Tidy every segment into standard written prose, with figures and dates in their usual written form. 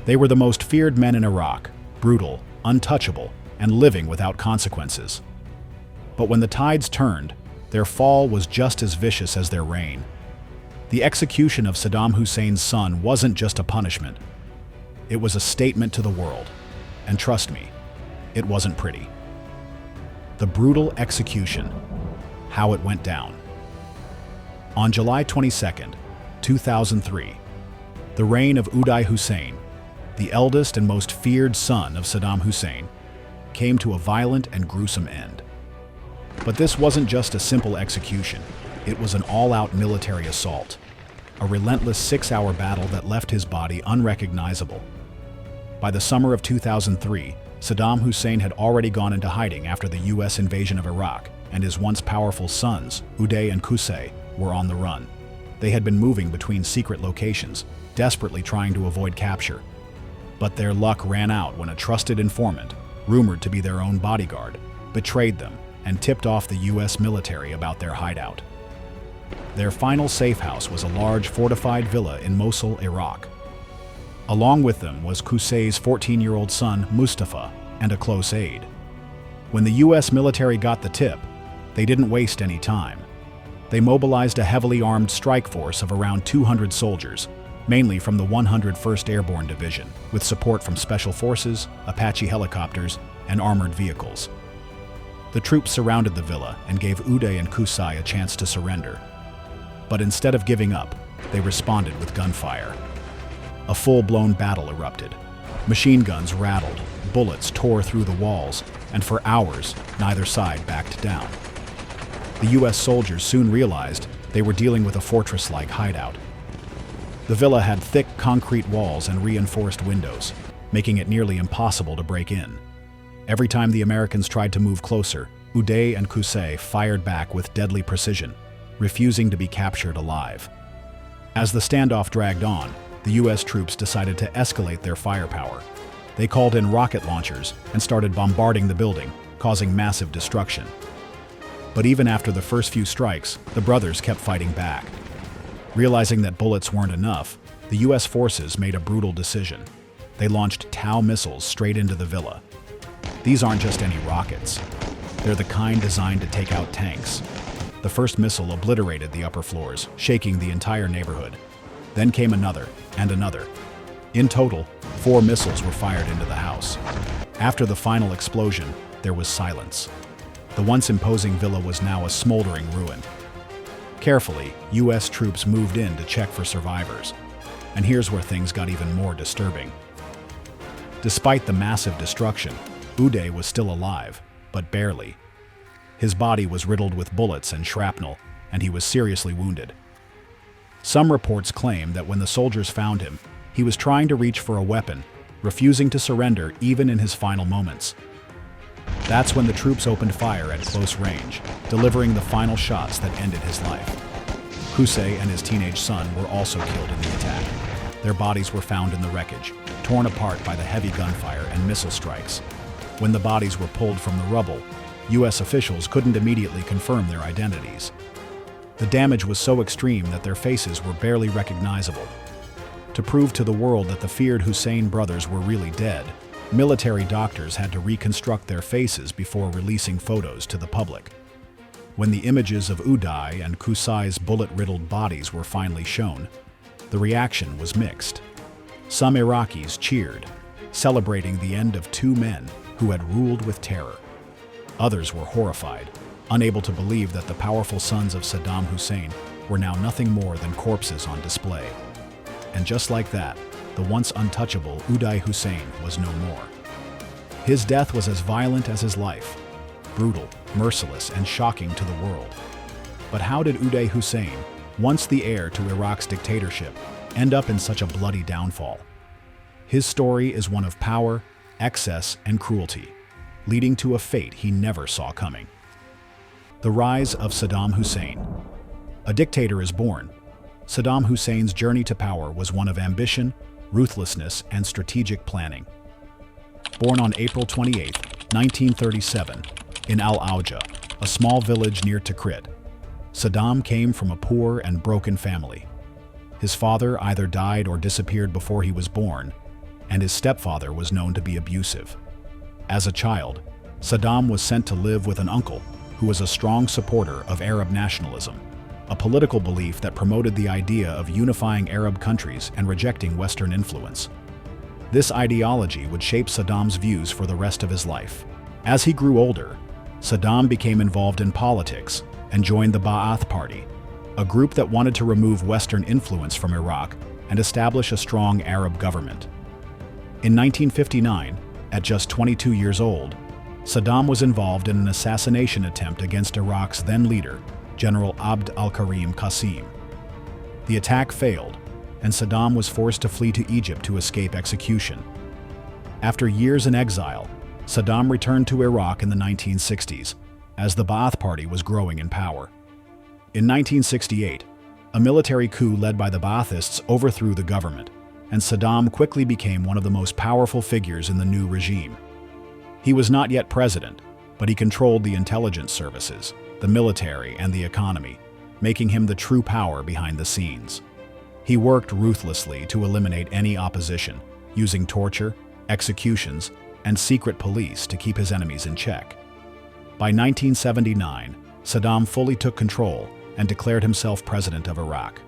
They were the most feared men in Iraq, brutal, untouchable, and living without consequences. But when the tides turned, their fall was just as vicious as their reign. The execution of Saddam Hussein's son wasn't just a punishment. It was a statement to the world. And trust me, it wasn't pretty. The brutal execution, how it went down. On July 22, 2003, the reign of Uday Hussein, the eldest and most feared son of Saddam Hussein, came to a violent and gruesome end. But this wasn't just a simple execution, it was an all-out military assault, a relentless 6-hour battle that left his body unrecognizable. By the summer of 2003, Saddam Hussein had already gone into hiding after the US invasion of Iraq, and his once powerful sons, Uday and Qusay, were on the run. They had been moving between secret locations, desperately trying to avoid capture. But their luck ran out when a trusted informant, rumored to be their own bodyguard, betrayed them and tipped off the US military about their hideout. Their final safe house was a large fortified villa in Mosul, Iraq. Along with them was Qusay's 14-year-old son, Mustafa, and a close aide. When the US military got the tip, they didn't waste any time. They mobilized a heavily armed strike force of around 200 soldiers, mainly from the 101st Airborne Division, with support from Special Forces, Apache helicopters, and armored vehicles. The troops surrounded the villa and gave Uday and Qusay a chance to surrender. But instead of giving up, they responded with gunfire. A full-blown battle erupted. Machine guns rattled, bullets tore through the walls, and for hours, neither side backed down. The US soldiers soon realized they were dealing with a fortress-like hideout. The villa had thick concrete walls and reinforced windows, making it nearly impossible to break in. Every time the Americans tried to move closer, Uday and Qusay fired back with deadly precision, refusing to be captured alive. As the standoff dragged on, the US troops decided to escalate their firepower. They called in rocket launchers and started bombarding the building, causing massive destruction. But even after the first few strikes, the brothers kept fighting back. Realizing that bullets weren't enough, the US forces made a brutal decision. They launched Tau missiles straight into the villa. These aren't just any rockets. They're the kind designed to take out tanks. The first missile obliterated the upper floors, shaking the entire neighborhood. Then came another, and another. In total, 4 missiles were fired into the house. After the final explosion, there was silence. The once imposing villa was now a smoldering ruin. Carefully, US troops moved in to check for survivors. And here's where things got even more disturbing. Despite the massive destruction, Uday was still alive, but barely. His body was riddled with bullets and shrapnel, and he was seriously wounded. Some reports claim that when the soldiers found him, he was trying to reach for a weapon, refusing to surrender even in his final moments. That's when the troops opened fire at close range, delivering the final shots that ended his life. Qusay and his teenage son were also killed in the attack. Their bodies were found in the wreckage, torn apart by the heavy gunfire and missile strikes. When the bodies were pulled from the rubble, US officials couldn't immediately confirm their identities. The damage was so extreme that their faces were barely recognizable. To prove to the world that the feared Hussein brothers were really dead, military doctors had to reconstruct their faces before releasing photos to the public. When the images of Uday and Qusay's bullet-riddled bodies were finally shown, the reaction was mixed. Some Iraqis cheered, celebrating the end of 2 men who had ruled with terror. Others were horrified, unable to believe that the powerful sons of Saddam Hussein were now nothing more than corpses on display. And just like that, the once untouchable Uday Hussein was no more. His death was as violent as his life, brutal, merciless, and shocking to the world. But how did Uday Hussein, once the heir to Iraq's dictatorship, end up in such a bloody downfall? His story is one of power, excess, and cruelty, leading to a fate he never saw coming. The rise of Saddam Hussein. A dictator is born. Saddam Hussein's journey to power was one of ambition, ruthlessness, and strategic planning. Born on April 28, 1937, in Al-Auja, a small village near Tikrit, Saddam came from a poor and broken family. His father either died or disappeared before he was born, and his stepfather was known to be abusive. As a child, Saddam was sent to live with an uncle who was a strong supporter of Arab nationalism, a political belief that promoted the idea of unifying Arab countries and rejecting Western influence. This ideology would shape Saddam's views for the rest of his life. As he grew older, Saddam became involved in politics and joined the Ba'ath Party, a group that wanted to remove Western influence from Iraq and establish a strong Arab government. In 1959, at just 22 years old, Saddam was involved in an assassination attempt against Iraq's then-leader, General Abd al-Karim Qasim. The attack failed, and Saddam was forced to flee to Egypt to escape execution. After years in exile, Saddam returned to Iraq in the 1960s, as the Ba'ath Party was growing in power. In 1968, a military coup led by the Ba'athists overthrew the government, and Saddam quickly became one of the most powerful figures in the new regime. He was not yet president, but he controlled the intelligence services, the military, and the economy, making him the true power behind the scenes. He worked ruthlessly to eliminate any opposition, using torture, executions, and secret police to keep his enemies in check. By 1979, Saddam fully took control and declared himself president of Iraq.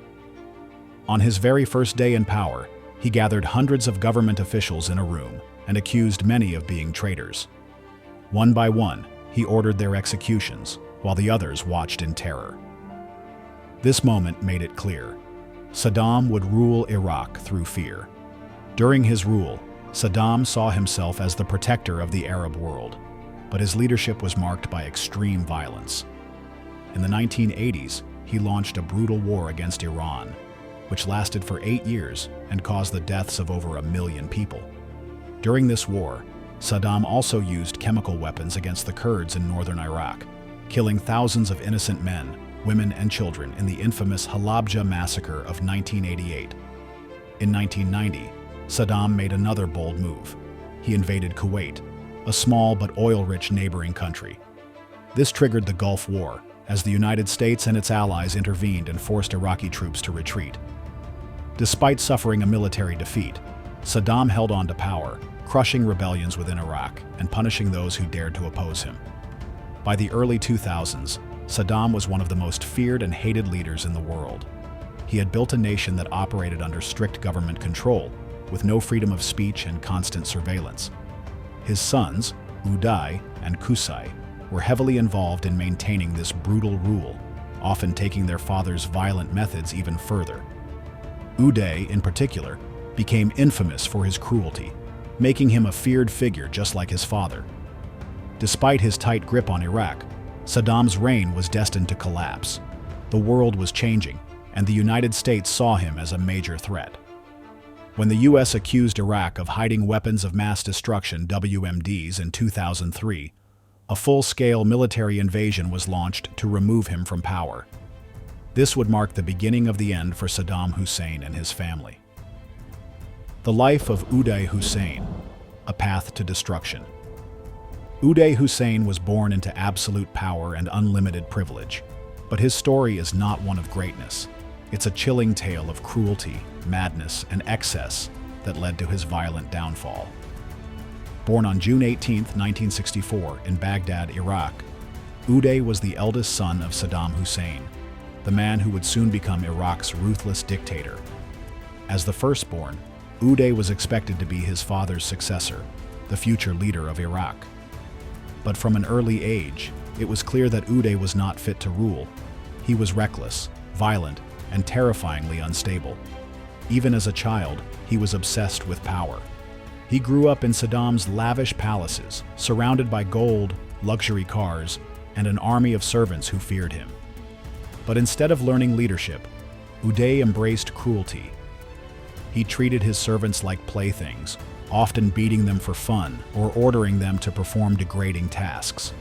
On his very first day in power, he gathered hundreds of government officials in a room and accused many of being traitors. One by one, he ordered their executions, while the others watched in terror. This moment made it clear: Saddam would rule Iraq through fear. During his rule, Saddam saw himself as the protector of the Arab world, but his leadership was marked by extreme violence. In the 1980s, he launched a brutal war against Iran, which lasted for 8 years and caused the deaths of over 1 million people. During this war, Saddam also used chemical weapons against the Kurds in northern Iraq, killing thousands of innocent men, women, and children in the infamous Halabja massacre of 1988. In 1990, Saddam made another bold move. He invaded Kuwait, a small but oil-rich neighboring country. This triggered the Gulf War, as the United States and its allies intervened and forced Iraqi troops to retreat. Despite suffering a military defeat, Saddam held on to power, crushing rebellions within Iraq and punishing those who dared to oppose him. By the early 2000s, Saddam was one of the most feared and hated leaders in the world. He had built a nation that operated under strict government control, with no freedom of speech and constant surveillance. His sons, Uday and Qusay, were heavily involved in maintaining this brutal rule, often taking their father's violent methods even further. Uday, in particular, became infamous for his cruelty, making him a feared figure just like his father. Despite his tight grip on Iraq, Saddam's reign was destined to collapse. The world was changing, and the United States saw him as a major threat. When the U.S. accused Iraq of hiding weapons of mass destruction (WMDs) in 2003, a full-scale military invasion was launched to remove him from power. This would mark the beginning of the end for Saddam Hussein and his family. The life of Uday Hussein, a path to destruction. Uday Hussein was born into absolute power and unlimited privilege, but his story is not one of greatness. It's a chilling tale of cruelty, madness, and excess that led to his violent downfall. Born on June 18, 1964, in Baghdad, Iraq, Uday was the eldest son of Saddam Hussein, the man who would soon become Iraq's ruthless dictator. As the firstborn, Uday was expected to be his father's successor, the future leader of Iraq. But from an early age, it was clear that Uday was not fit to rule. He was reckless, violent, and terrifyingly unstable. Even as a child, he was obsessed with power. He grew up in Saddam's lavish palaces, surrounded by gold, luxury cars, and an army of servants who feared him. But instead of learning leadership, Uday embraced cruelty. He treated his servants like playthings, often beating them for fun or ordering them to perform degrading tasks.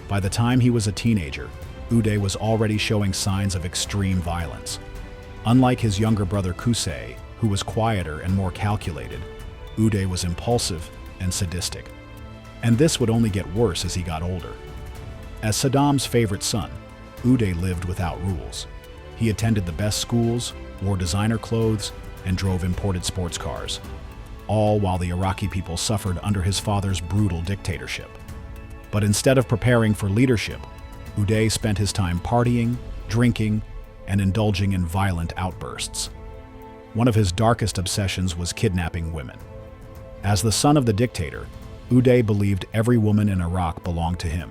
By the time he was a teenager, Uday was already showing signs of extreme violence. Unlike his younger brother Qusay, who was quieter and more calculated, Uday was impulsive and sadistic. And this would only get worse as he got older. As Saddam's favorite son, Uday lived without rules. He attended the best schools, wore designer clothes, and drove imported sports cars. all while the Iraqi people suffered under his father's brutal dictatorship. But instead of preparing for leadership, Uday spent his time partying, drinking, and indulging in violent outbursts. One of his darkest obsessions was kidnapping women. As the son of the dictator, Uday believed every woman in Iraq belonged to him.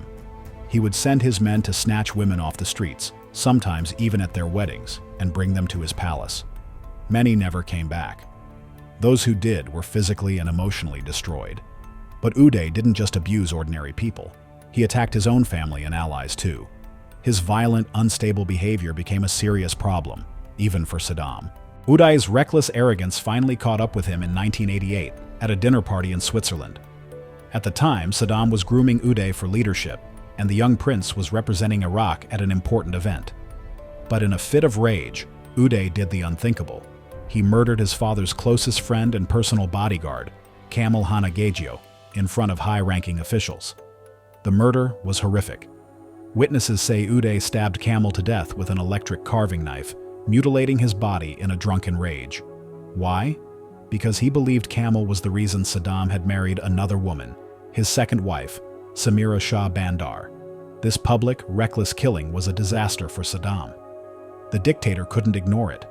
He would send his men to snatch women off the streets, sometimes even at their weddings, and bring them to his palace. Many never came back. Those who did were physically and emotionally destroyed. But Uday didn't just abuse ordinary people. He attacked his own family and allies too. His violent, unstable behavior became a serious problem, even for Saddam. Uday's reckless arrogance finally caught up with him in 1988 at a dinner party in Switzerland. At the time, Saddam was grooming Uday for leadership, and the young prince was representing Iraq at an important event. But in a fit of rage, Uday did the unthinkable. He murdered his father's closest friend and personal bodyguard, Kamal Hanagagio, in front of high-ranking officials. The murder was horrific. Witnesses say Uday stabbed Kamal to death with an electric carving knife, mutilating his body in a drunken rage. Why? Because he believed Kamal was the reason Saddam had married another woman, his second wife, Samira Shah Bandar. This public, reckless killing was a disaster for Saddam. The dictator couldn't ignore it.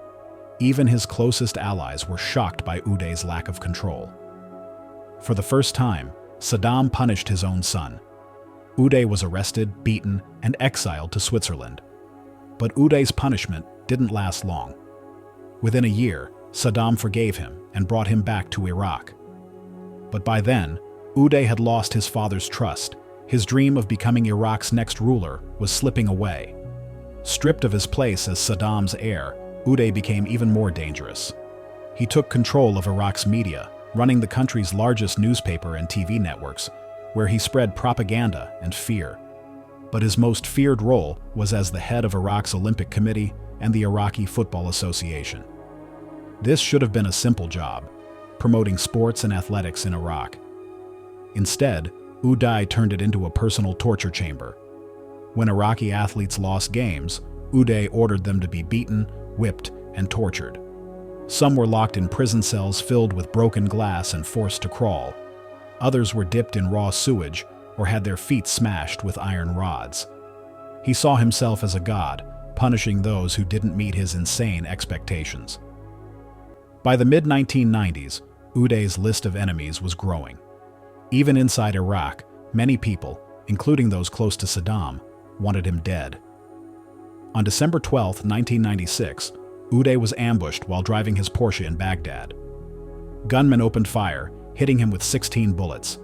Even his closest allies were shocked by Uday's lack of control. For the first time, Saddam punished his own son. Uday was arrested, beaten, and exiled to Switzerland. But Uday's punishment didn't last long. Within a year, Saddam forgave him and brought him back to Iraq. But by then, Uday had lost his father's trust. His dream of becoming Iraq's next ruler was slipping away. Stripped of his place as Saddam's heir, Uday became even more dangerous. He took control of Iraq's media, running the country's largest newspaper and TV networks, where he spread propaganda and fear. But his most feared role was as the head of Iraq's Olympic Committee and the Iraqi Football Association. This should have been a simple job, promoting sports and athletics in Iraq. Instead, Uday turned it into a personal torture chamber. When Iraqi athletes lost games, Uday ordered them to be beaten, whipped, and tortured. Some were locked in prison cells filled with broken glass and forced to crawl. Others were dipped in raw sewage or had their feet smashed with iron rods. He saw himself as a god, punishing those who didn't meet his insane expectations. By the mid-1990s, Uday's list of enemies was growing. Even inside Iraq, many people, including those close to Saddam, wanted him dead. On December 12, 1996, Uday was ambushed while driving his Porsche in Baghdad. Gunmen opened fire, hitting him with 16 bullets.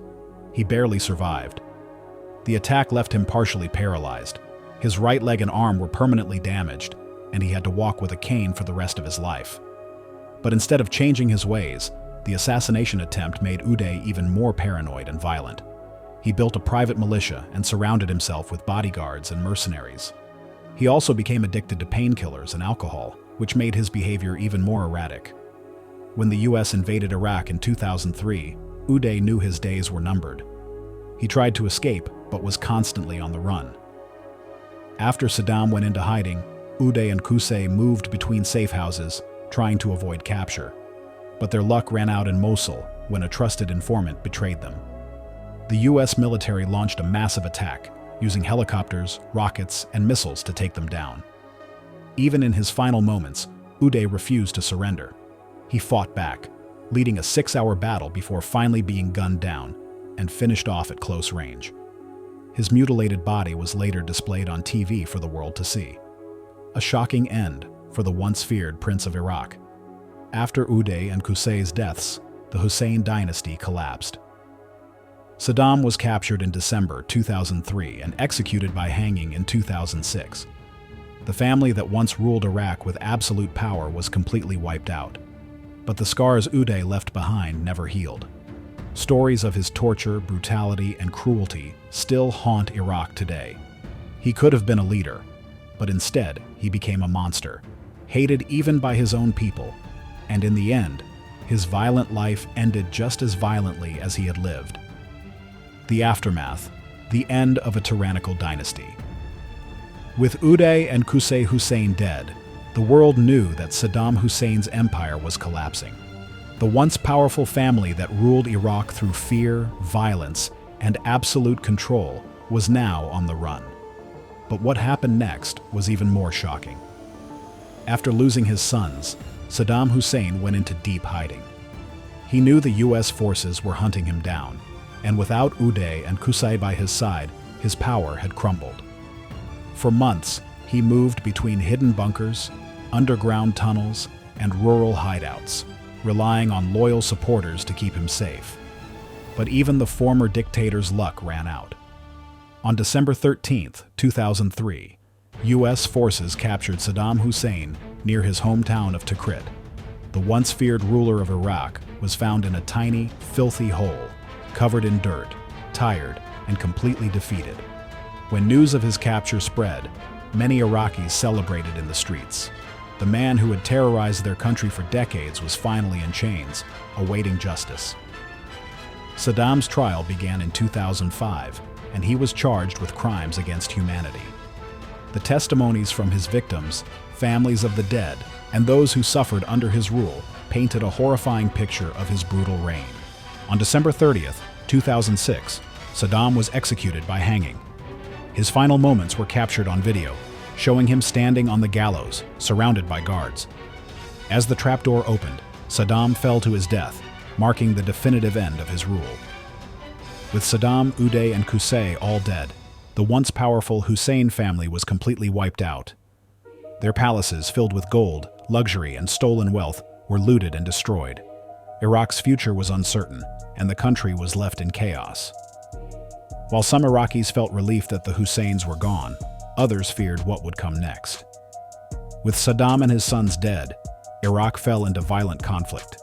He barely survived. The attack left him partially paralyzed. His right leg and arm were permanently damaged, and he had to walk with a cane for the rest of his life. But instead of changing his ways, the assassination attempt made Uday even more paranoid and violent. He built a private militia and surrounded himself with bodyguards and mercenaries. He also became addicted to painkillers and alcohol, which made his behavior even more erratic. When the US invaded Iraq in 2003, Uday knew his days were numbered. He tried to escape, but was constantly on the run. After Saddam went into hiding, Uday and Qusay moved between safe houses, trying to avoid capture. But their luck ran out in Mosul when a trusted informant betrayed them. The US military launched a massive attack, using helicopters, rockets, and missiles to take them down. Even in his final moments, Uday refused to surrender. He fought back, leading a 6-hour battle before finally being gunned down and finished off at close range. His mutilated body was later displayed on TV for the world to see. A shocking end for the once feared Prince of Iraq. After Uday and Qusay's deaths, the Hussein dynasty collapsed. Saddam was captured in December 2003 and executed by hanging in 2006. The family that once ruled Iraq with absolute power was completely wiped out. But the scars Uday left behind never healed. Stories of his torture, brutality, and cruelty still haunt Iraq today. He could have been a leader, but instead he became a monster, hated even by his own people, and in the end, his violent life ended just as violently as he had lived. The aftermath, the end of a tyrannical dynasty. With Uday and Qusay Hussein dead, the world knew that Saddam Hussein's empire was collapsing. The once powerful family that ruled Iraq through fear, violence, and absolute control was now on the run. But what happened next was even more shocking. After losing his sons, Saddam Hussein went into deep hiding. He knew the US forces were hunting him down, and without Uday and Qusay by his side, his power had crumbled. For months, he moved between hidden bunkers, underground tunnels, and rural hideouts, relying on loyal supporters to keep him safe. But even the former dictator's luck ran out. On December 13, 2003, U.S. forces captured Saddam Hussein near his hometown of Tikrit. The once feared ruler of Iraq was found in a tiny, filthy hole, covered in dirt, tired, and completely defeated. When news of his capture spread, many Iraqis celebrated in the streets. The man who had terrorized their country for decades was finally in chains, awaiting justice. Saddam's trial began in 2005, and he was charged with crimes against humanity. The testimonies from his victims, families of the dead, and those who suffered under his rule painted a horrifying picture of his brutal reign. On December 30th, 2006, Saddam was executed by hanging. His final moments were captured on video, showing him standing on the gallows, surrounded by guards. As the trapdoor opened, Saddam fell to his death, marking the definitive end of his rule. With Saddam, Uday, and Qusay all dead, the once powerful Hussein family was completely wiped out. Their palaces, filled with gold, luxury, and stolen wealth, were looted and destroyed. Iraq's future was uncertain, and the country was left in chaos. While some Iraqis felt relief that the Husseins were gone, others feared what would come next. With Saddam and his sons dead, Iraq fell into violent conflict.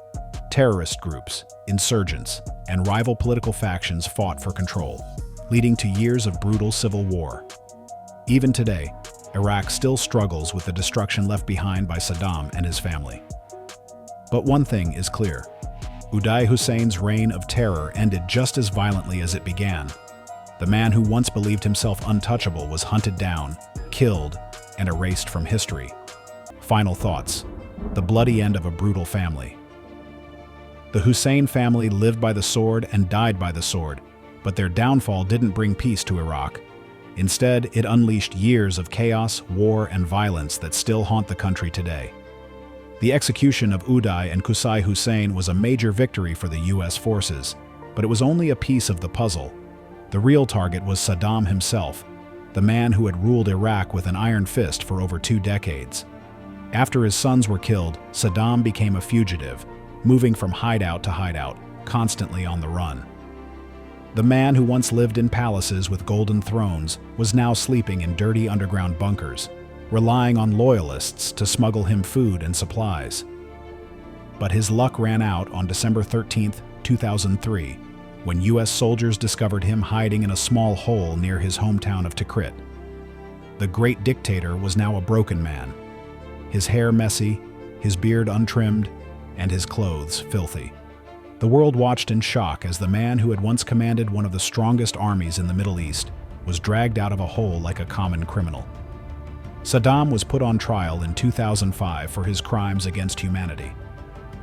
Terrorist groups, insurgents, and rival political factions fought for control, leading to years of brutal civil war. Even today, Iraq still struggles with the destruction left behind by Saddam and his family. But one thing is clear: Uday Hussein's reign of terror ended just as violently as it began. The man who once believed himself untouchable was hunted down, killed, and erased from history. Final thoughts: the bloody end of a brutal family. The Hussein family lived by the sword and died by the sword, but their downfall didn't bring peace to Iraq. Instead, it unleashed years of chaos, war, and violence that still haunt the country today. The execution of Uday and Qusay Hussein was a major victory for the US forces, but it was only a piece of the puzzle. The real target was Saddam himself, the man who had ruled Iraq with an iron fist for over 2 decades. After his sons were killed, Saddam became a fugitive, moving from hideout to hideout, constantly on the run. The man who once lived in palaces with golden thrones was now sleeping in dirty underground bunkers, relying on loyalists to smuggle him food and supplies. But his luck ran out on December 13, 2003, when US soldiers discovered him hiding in a small hole near his hometown of Tikrit. The great dictator was now a broken man, his hair messy, his beard untrimmed, and his clothes filthy. The world watched in shock as the man who had once commanded one of the strongest armies in the Middle East was dragged out of a hole like a common criminal. Saddam was put on trial in 2005 for his crimes against humanity.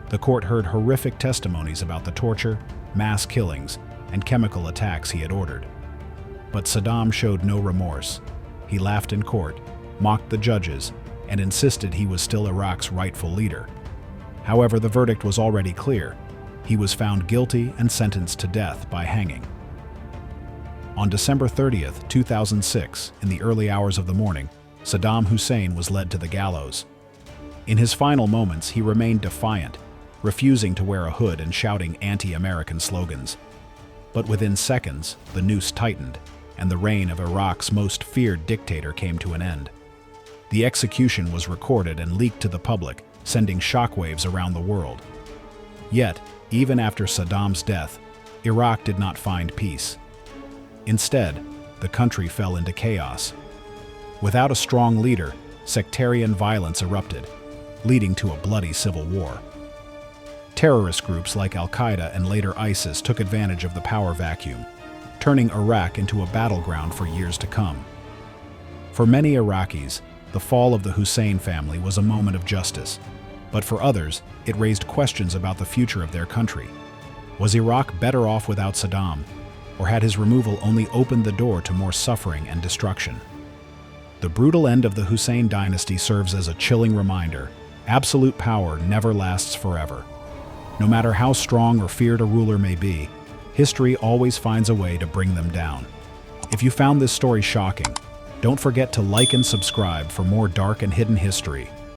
The court heard horrific testimonies about the torture, mass killings, and chemical attacks he had ordered. But Saddam showed no remorse. He laughed in court, mocked the judges, and insisted he was still Iraq's rightful leader. However, the verdict was already clear. He was found guilty and sentenced to death by hanging. On December 30, 2006, in the early hours of the morning, Saddam Hussein was led to the gallows. In his final moments, he remained defiant, refusing to wear a hood and shouting anti-American slogans. But within seconds, the noose tightened, and the reign of Iraq's most feared dictator came to an end. The execution was recorded and leaked to the public, sending shockwaves around the world. Yet, even after Saddam's death, Iraq did not find peace. Instead, the country fell into chaos. Without a strong leader, sectarian violence erupted, leading to a bloody civil war. Terrorist groups like Al-Qaeda and later ISIS took advantage of the power vacuum, turning Iraq into a battleground for years to come. For many Iraqis, the fall of the Hussein family was a moment of justice, But for others, it raised questions about the future of their country. Was Iraq better off without Saddam, or had his removal only opened the door to more suffering and destruction? The brutal end of the Hussein dynasty serves as a chilling reminder: absolute power never lasts forever. No matter how strong or feared a ruler may be, history always finds a way to bring them down. If you found this story shocking, don't forget to like and subscribe for more dark and hidden history.